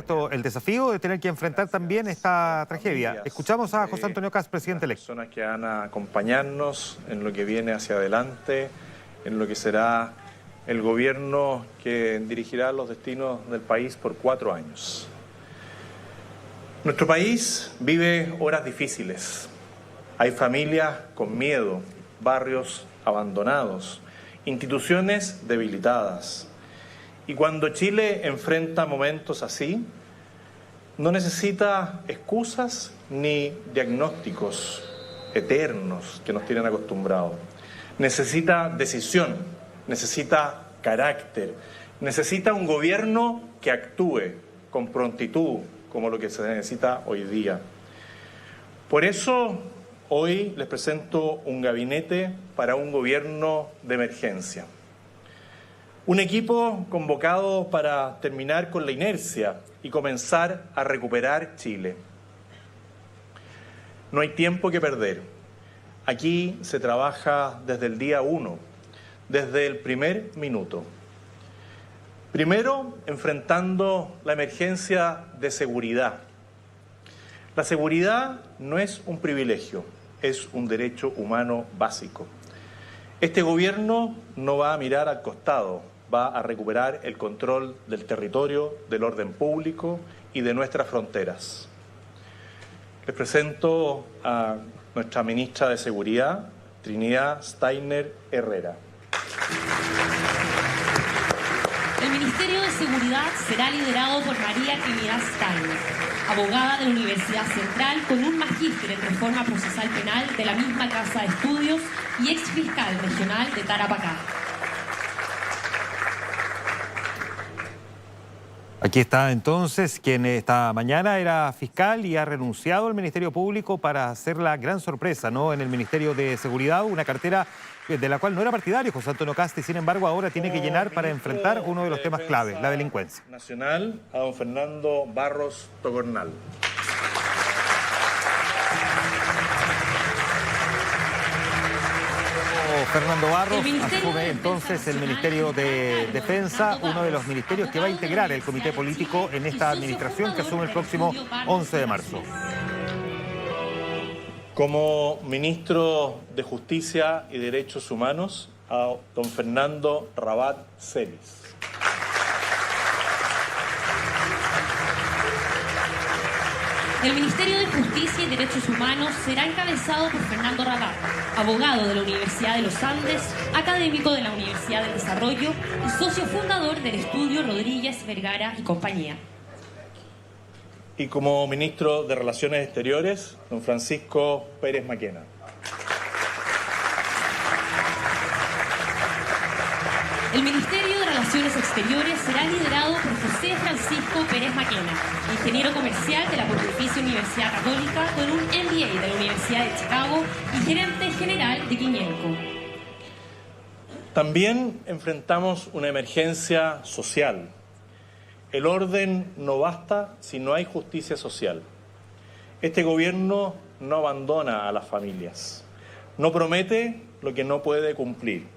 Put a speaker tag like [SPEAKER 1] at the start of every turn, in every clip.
[SPEAKER 1] supuesto, el desafío de tener que enfrentar también esta tragedia. Escuchamos a José Antonio Kast, presidente electo.
[SPEAKER 2] Personas que van a acompañarnos en lo que viene hacia adelante, en lo que será el gobierno que dirigirá los destinos del país por 4 años. Nuestro país vive horas difíciles. Hay familias con miedo, barrios abandonados, instituciones debilitadas. Y cuando Chile enfrenta momentos así, no necesita excusas ni diagnósticos eternos que nos tienen acostumbrados. Necesita decisión, necesita carácter, necesita un gobierno que actúe con prontitud, como lo que se necesita hoy día. Por eso, hoy les presento un gabinete para un gobierno de emergencia. Un equipo convocado para terminar con la inercia y comenzar a recuperar Chile. No hay tiempo que perder. Aquí se trabaja desde el día 1, desde el primer minuto. Primero, enfrentando la emergencia de seguridad. La seguridad no es un privilegio, es un derecho humano básico. Este gobierno no va a mirar al costado, va a recuperar el control del territorio, del orden público y de nuestras fronteras. Les presento a nuestra ministra de Seguridad, Trinidad Steiner Herrera.
[SPEAKER 3] El Ministerio de Seguridad será liderado por María Trinidad Steiner, abogada de la Universidad Central con un magíster en reforma procesal penal de la misma Casa de Estudios y ex fiscal regional de Tarapacá.
[SPEAKER 1] Aquí está entonces quien esta mañana era fiscal y ha renunciado al Ministerio Público para hacer la gran sorpresa, ¿no? En el Ministerio de Seguridad, una cartera de la cual no era partidario José Antonio Kast, y sin embargo ahora tiene que llenar para enfrentar uno de los temas clave, la delincuencia.
[SPEAKER 2] Nacional, a don Fernando Barros Tocornal.
[SPEAKER 1] Fernando Barros asume entonces el Ministerio de Defensa, uno de los ministerios que va a integrar el comité político en esta administración que asume el próximo 11 de marzo.
[SPEAKER 2] Como ministro de Justicia y Derechos Humanos, a don Fernando Rabat Celis.
[SPEAKER 3] El Ministerio de Justicia y Derechos Humanos será encabezado por Fernando Rabat, abogado de la Universidad de los Andes, académico de la Universidad del Desarrollo y socio fundador del estudio Rodríguez, Vergara y compañía.
[SPEAKER 2] Y como ministro de Relaciones Exteriores, don Francisco Pérez Maquena.
[SPEAKER 3] El Ministerio de Relaciones Exteriores será liderado por José Francisco Pérez Maquena, ingeniero comercial de la Pontificia Universidad Católica con un MBA de la Universidad de Chicago y gerente general de Quiñenco.
[SPEAKER 2] También enfrentamos una emergencia social. El orden no basta si no hay justicia social. Este gobierno no abandona a las familias, no promete lo que no puede cumplir,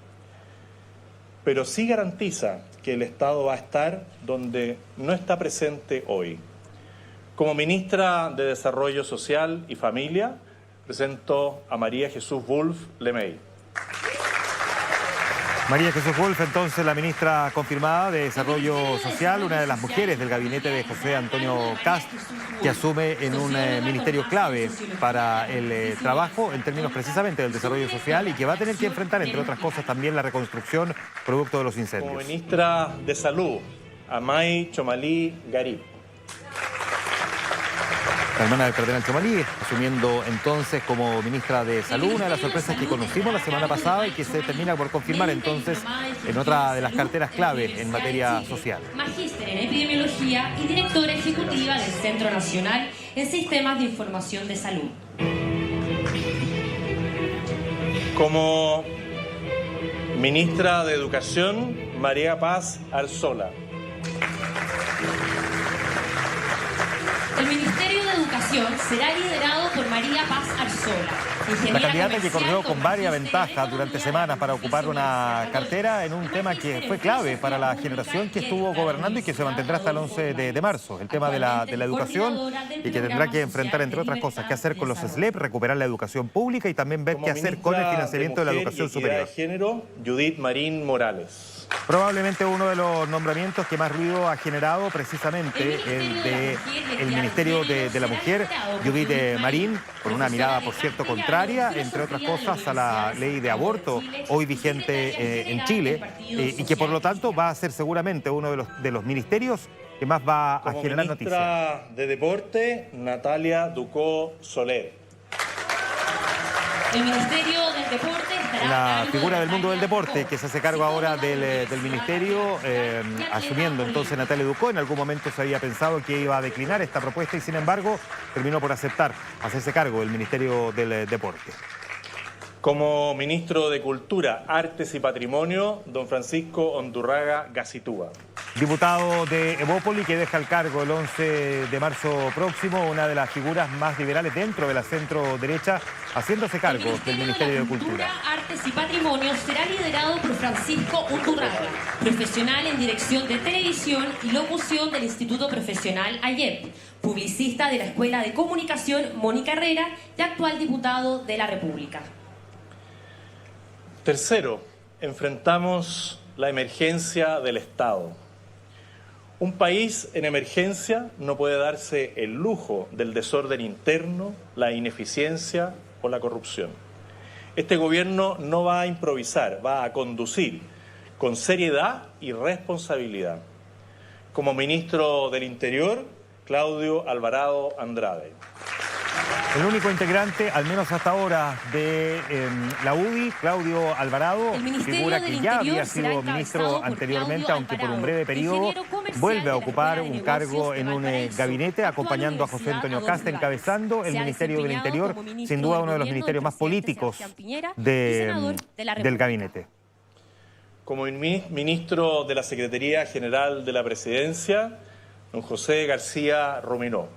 [SPEAKER 2] pero sí garantiza que el Estado va a estar donde no está presente hoy. Como ministra de Desarrollo Social y Familia, presento a María Jesús Wolf Lemay.
[SPEAKER 1] María Jesús Wolf, entonces la ministra confirmada de Desarrollo Social, una de las mujeres del gabinete de José Antonio Kast, que asume en un ministerio clave para el trabajo en términos precisamente del desarrollo social y que va a tener que enfrentar, entre otras cosas, también la reconstrucción producto de los incendios.
[SPEAKER 2] Como ministra de Salud, Amay Chomalí Garib.
[SPEAKER 1] La hermana del cardenal Chomalí, asumiendo entonces como ministra de Salud, una de las sorpresas que conocimos la semana pasada y que se termina por confirmar entonces en otra de las carteras clave en materia social.
[SPEAKER 3] Magíster en Epidemiología y directora ejecutiva del Centro Nacional en Sistemas de Información de Salud.
[SPEAKER 2] Como ministra de Educación, María Paz Arzola.
[SPEAKER 3] El Ministerio de Educación elección será liderado por María Paz Arzola.
[SPEAKER 1] La candidata que corrió con varias ventajas durante semanas para ocupar una cartera en un tema que fue clave para la generación que estuvo gobernando y que se mantendrá hasta el 11 de marzo. El tema de la educación y que tendrá que enfrentar, entre otras cosas, qué hacer con los SLEP, recuperar la educación pública y también ver qué hacer con el financiamiento de la educación superior.
[SPEAKER 2] De género, Judith Marín Morales.
[SPEAKER 1] Probablemente uno de los nombramientos que más ruido ha generado precisamente el del Ministerio de la Mujer, Judith Marín, con una mirada, por cierto, contraria, entre otras cosas, a la ley de aborto hoy vigente en Chile y que por lo tanto va a ser seguramente uno de los ministerios que más va a generar noticias.
[SPEAKER 2] Ministra de Deporte, Natalia Ducó Soler.
[SPEAKER 3] El Ministerio del Deporte estará
[SPEAKER 1] La figura del mundo del deporte que se hace cargo ahora del ministerio, asumiendo entonces Natalia Ducó. En algún momento se había pensado que iba a declinar esta propuesta y sin embargo terminó por aceptar hacerse cargo del Ministerio del Deporte.
[SPEAKER 2] Como ministro de Cultura, Artes y Patrimonio, don Francisco Ondurraga Gacitúa.
[SPEAKER 1] Diputado de Evópoli que deja el cargo el 11 de marzo próximo, una de las figuras más liberales dentro de la centro-derecha, haciéndose cargo del Ministerio de Cultura.
[SPEAKER 3] Artes y Patrimonio será liderado por Francisco Ondurraga, profesional en dirección de televisión y locución del Instituto Profesional AYEP, publicista de la Escuela de Comunicación Mónica Herrera y actual diputado de la República.
[SPEAKER 2] Tercero, enfrentamos la emergencia del Estado. Un país en emergencia no puede darse el lujo del desorden interno, la ineficiencia o la corrupción. Este gobierno no va a improvisar, va a conducir con seriedad y responsabilidad. Como ministro del Interior, Claudio Alvarado Andrade.
[SPEAKER 1] El único integrante, al menos hasta ahora, de la UDI, Claudio Alvarado, figura que ya había sido ministro anteriormente, aunque por un breve periodo, vuelve a ocupar un cargo en un gabinete, acompañando a José Antonio Kast, encabezando el Ministerio del Interior, sin duda uno de los ministerios más políticos del gabinete.
[SPEAKER 2] Como ministro de la Secretaría General de la Presidencia, don José García Ruminó.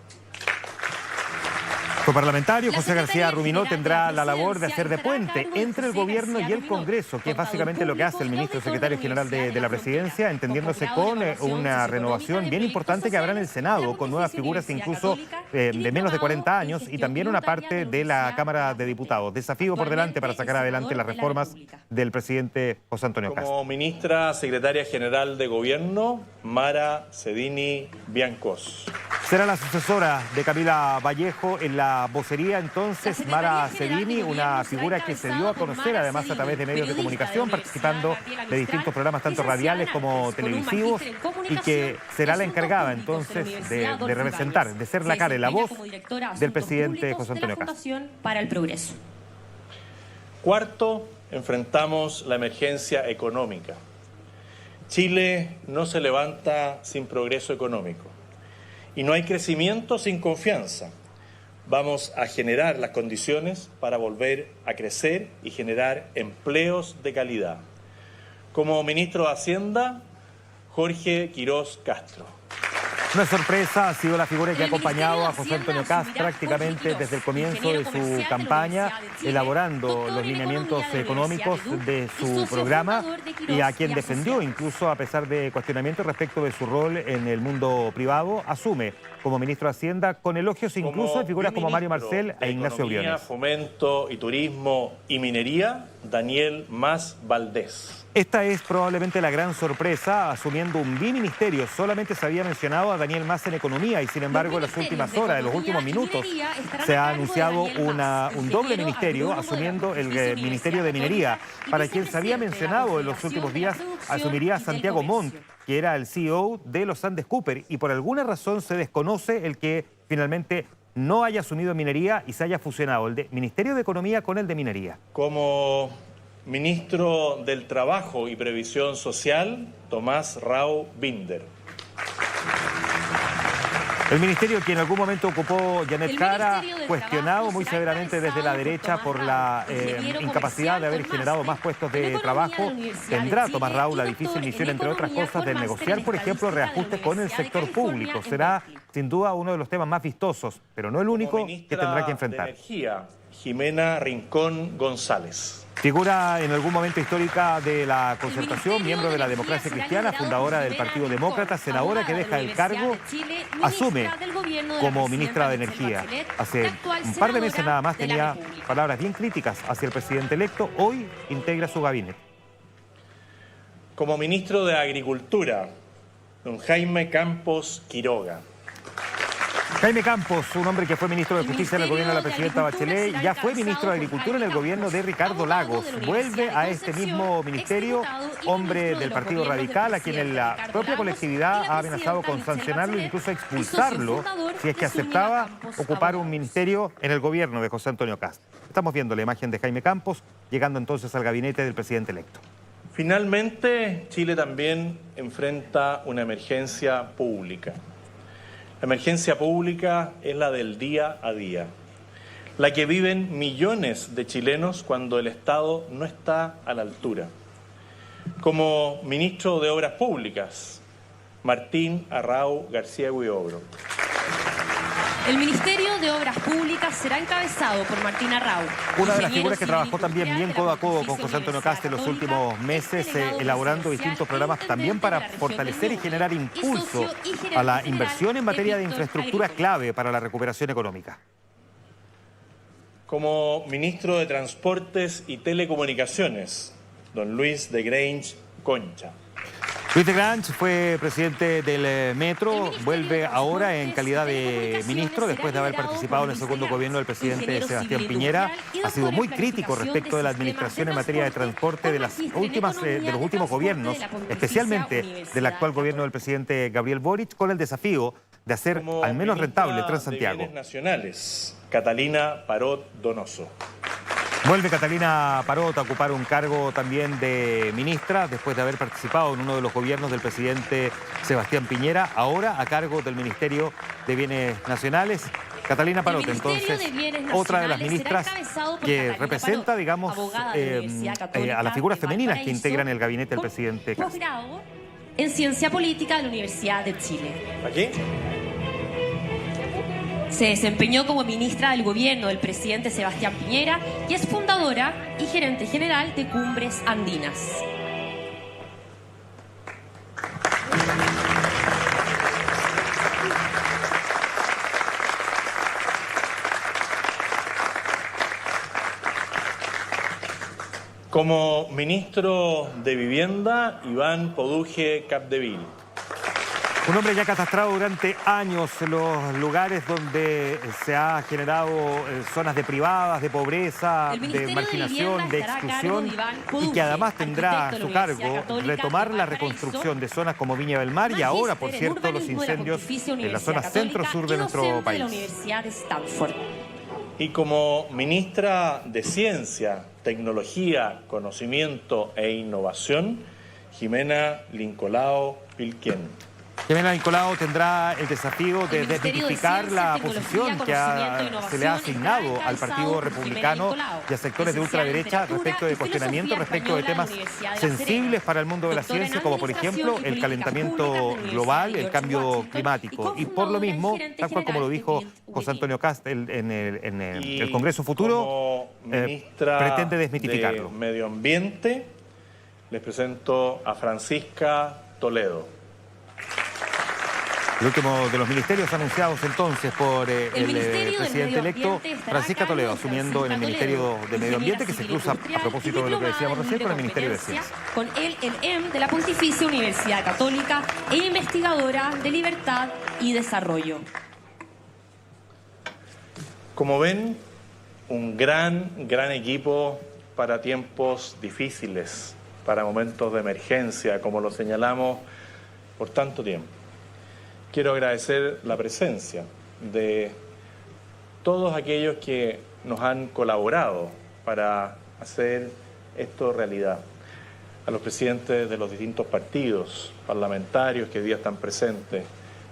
[SPEAKER 1] El parlamentario José García Ruminó tendrá la labor de hacer de puente entre el gobierno y el Congreso, que es básicamente lo que hace el ministro secretario general de la Presidencia, entendiéndose con una renovación bien importante que habrá en el Senado, con nuevas figuras incluso de menos de 40 años y también una parte de la Cámara de Diputados. Desafío por delante para sacar adelante las reformas del presidente José Antonio Kast.
[SPEAKER 2] Como ministra secretaria general de Gobierno, Mara Cedini Biancos.
[SPEAKER 1] Será la sucesora de Camila Vallejo en la vocería entonces Mara Cedini, una figura que se dio a conocer además a través de medios de comunicación, participando de distintos programas tanto radiales como televisivos y que será la encargada entonces de representar, de ser la cara y la voz del presidente José Antonio Kast.
[SPEAKER 3] Para el progreso.
[SPEAKER 2] Cuarto, enfrentamos la emergencia económica. Chile no se levanta sin progreso económico. Y no hay crecimiento sin confianza. Vamos a generar las condiciones para volver a crecer y generar empleos de calidad. Como ministro de Hacienda, Jorge Quirós Castro.
[SPEAKER 1] No es sorpresa, ha sido la figura que ha acompañado a José Antonio Kast prácticamente desde el comienzo de su campaña, elaborando los lineamientos económicos de su programa y a quien defendió, incluso a pesar de cuestionamientos respecto de su rol en el mundo privado, asume como ministro de Hacienda con elogios incluso de figuras como Mario Marcel e Ignacio Briones.
[SPEAKER 2] Fomento y Turismo y Minería, Daniel Mas Valdés.
[SPEAKER 1] Esta es probablemente la gran sorpresa, asumiendo un biministerio. Solamente se había mencionado a Daniel Mas en Economía y sin embargo en las últimas horas, en los últimos minutos, se ha anunciado un doble ministerio, asumiendo el Ministerio de Minería, para quien se había mencionado en los últimos días, asumiría a Santiago Montt, que era el CEO de los Andes Cooper, y por alguna razón se desconoce el que finalmente no haya asumido minería y se haya fusionado el de Ministerio de Economía con el de Minería.
[SPEAKER 2] Como ministro del Trabajo y Previsión Social, Tomás Rau Binder.
[SPEAKER 1] El ministerio que en algún momento ocupó Janet Jara,
[SPEAKER 3] Ministerio del
[SPEAKER 1] cuestionado
[SPEAKER 3] Trabajo
[SPEAKER 1] muy
[SPEAKER 3] será
[SPEAKER 1] severamente desde la
[SPEAKER 3] encabezado por
[SPEAKER 1] derecha
[SPEAKER 3] Tomás
[SPEAKER 1] por la
[SPEAKER 3] Raúl, ingeniero
[SPEAKER 1] incapacidad de haber
[SPEAKER 3] comercial
[SPEAKER 1] generado
[SPEAKER 3] con
[SPEAKER 1] más puestos
[SPEAKER 3] máster
[SPEAKER 1] de
[SPEAKER 3] en Economía de
[SPEAKER 1] trabajo,
[SPEAKER 3] la Universidad
[SPEAKER 1] tendrá
[SPEAKER 3] de
[SPEAKER 1] Tomás
[SPEAKER 3] Chile
[SPEAKER 1] Raúl la
[SPEAKER 3] y
[SPEAKER 1] difícil
[SPEAKER 3] doctor
[SPEAKER 1] misión,
[SPEAKER 3] en
[SPEAKER 1] entre otras
[SPEAKER 3] Economía
[SPEAKER 1] cosas, de
[SPEAKER 3] con máster
[SPEAKER 1] negociar,
[SPEAKER 3] en
[SPEAKER 1] por ejemplo,
[SPEAKER 3] Estadística de la
[SPEAKER 1] reajustes con el
[SPEAKER 3] Universidad de
[SPEAKER 1] sector
[SPEAKER 3] California
[SPEAKER 1] público.
[SPEAKER 3] en
[SPEAKER 1] Será,
[SPEAKER 3] Berkeley.
[SPEAKER 1] sin duda, uno de los temas más vistosos, pero no el único que tendrá que enfrentar.
[SPEAKER 2] De Energía, Jimena Rincón González.
[SPEAKER 1] Figura en algún momento histórica de la Concertación, miembro de la Democracia Cristiana, fundadora del Partido Demócrata, senadora que deja el cargo, asume como ministra de Energía. Hace un par de meses nada más tenía palabras bien críticas hacia el presidente electo, hoy integra su gabinete.
[SPEAKER 2] Como ministro de Agricultura, don Jaime Campos Quiroga.
[SPEAKER 1] Jaime Campos, un hombre que fue ministro de Justicia en el gobierno de la presidenta Bachelet, ya fue ministro de Agricultura en el gobierno de Ricardo Lagos. Vuelve a este mismo ministerio, hombre del Partido Radical, a quien la propia colectividad ha amenazado con sancionarlo e incluso expulsarlo si es que aceptaba ocupar un ministerio en el gobierno de José Antonio Kast. Estamos viendo la imagen de Jaime Campos llegando entonces al gabinete del presidente electo.
[SPEAKER 2] Finalmente, Chile también enfrenta una emergencia pública. La emergencia pública es la del día a día, la que viven millones de chilenos cuando el Estado no está a la altura. Como ministro de Obras Públicas, Martín Arrau García Huidobro.
[SPEAKER 3] El Ministerio de Obras Públicas será encabezado por Martín Arrau.
[SPEAKER 1] Una de las figuras que trabajó también bien codo a codo con José Antonio Kast en los últimos meses, elaborando distintos programas también para fortalecer y generar impulso a la inversión en materia de infraestructura clave para la recuperación económica.
[SPEAKER 2] Como ministro de Transportes y Telecomunicaciones, don Luis de Grange Concha.
[SPEAKER 1] Luis de Grange fue presidente del Metro, vuelve ahora en calidad de ministro después de haber participado en el segundo gobierno del presidente Sebastián Piñera. Ha sido muy crítico respecto de la administración en materia de transporte de los últimos gobiernos, especialmente del actual gobierno del presidente Gabriel Boric, con el desafío de hacer al menos rentable Transantiago.
[SPEAKER 2] Bienes Nacionales, Catalina Parot Donoso.
[SPEAKER 1] Vuelve Catalina Parot a ocupar un cargo también de ministra después de haber participado en uno de los gobiernos del presidente Sebastián Piñera, ahora a cargo del Ministerio de Bienes Nacionales. Catalina Parot, entonces, otra de las ministras que representa, digamos, a las figuras femeninas que integran el gabinete del presidente Kast.
[SPEAKER 3] En Ciencia Política de la Universidad de Chile.
[SPEAKER 2] ¿Aquí?
[SPEAKER 3] Se desempeñó como ministra del gobierno del presidente Sebastián Piñera y es fundadora y gerente general de Cumbres Andinas.
[SPEAKER 2] Como ministro de Vivienda, Iván Poduje Capdeville.
[SPEAKER 1] Un hombre ya catastrado durante años en los lugares donde se ha generado zonas de privadas, de pobreza, de marginación, de exclusión, y que además tendrá a su cargo retomar la reconstrucción de zonas como Viña del Mar y ahora, por cierto, los incendios en la zona centro-sur de nuestro país.
[SPEAKER 2] Y como ministra de Ciencia, Tecnología, Conocimiento e Innovación, Jimena Lincolao Pilquén.
[SPEAKER 1] Jimena Lincolao tendrá el desafío de desmitificar la posición que se le ha asignado al Partido Republicano y a sectores de ultraderecha respecto de cuestionamientos, respecto de temas sensibles para el mundo de la ciencia, como por ejemplo el calentamiento global, el cambio climático. Y por lo mismo, tal cual como lo dijo José Antonio Kast en el Congreso Futuro, pretende desmitificarlo.
[SPEAKER 2] De Medio Ambiente, les presento a Francisca Toledo.
[SPEAKER 1] El último de los ministerios anunciados entonces por el presidente electo, Francisca Toledo, asumiendo en el Ministerio de Medio Ambiente, que se cruza, a propósito de lo que decíamos recién, con el Ministerio de Ciencia.
[SPEAKER 3] Con el EM de la Pontificia Universidad Católica e investigadora de Libertad y Desarrollo.
[SPEAKER 2] Como ven, un gran equipo para tiempos difíciles, para momentos de emergencia, como lo señalamos por tanto tiempo. Quiero agradecer la presencia de todos aquellos que nos han colaborado para hacer esto realidad. A los presidentes de los distintos partidos parlamentarios que hoy día están presentes,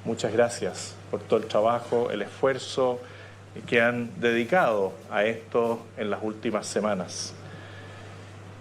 [SPEAKER 2] muchas gracias por todo el trabajo, el esfuerzo que han dedicado a esto en las últimas semanas.